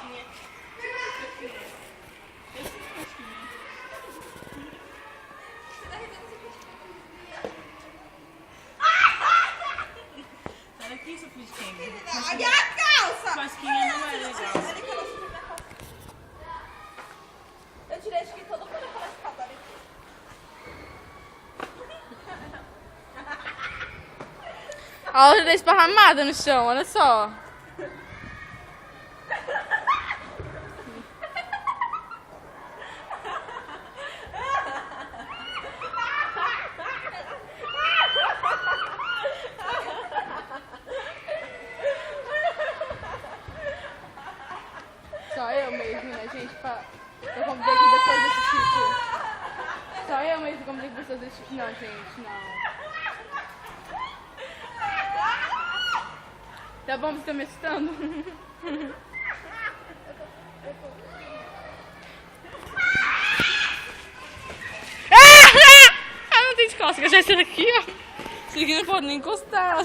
fresquinha. Sai daqui, seu fresquinha. Olha a calça! Fresquinha não é legal. Eu tirei acho que todo mundo aquela escada. A outra tá esparramada no chão, olha só. Só eu mesmo, né, gente? Eu comprei com pessoas desse tipo. Só eu mesmo comprei com pessoas desse tipo. Não, gente, não. Tá bom, você tá me assustando? Ah, não tem de costas, já esse aqui, ó. Esse aqui não pode nem encostar.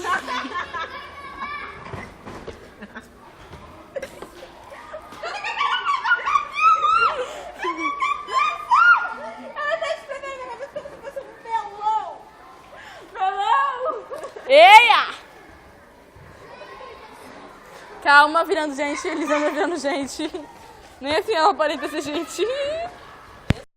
Eia! Calma, virando gente, Elisandra virando gente. Nem assim ela aparenta ser gente.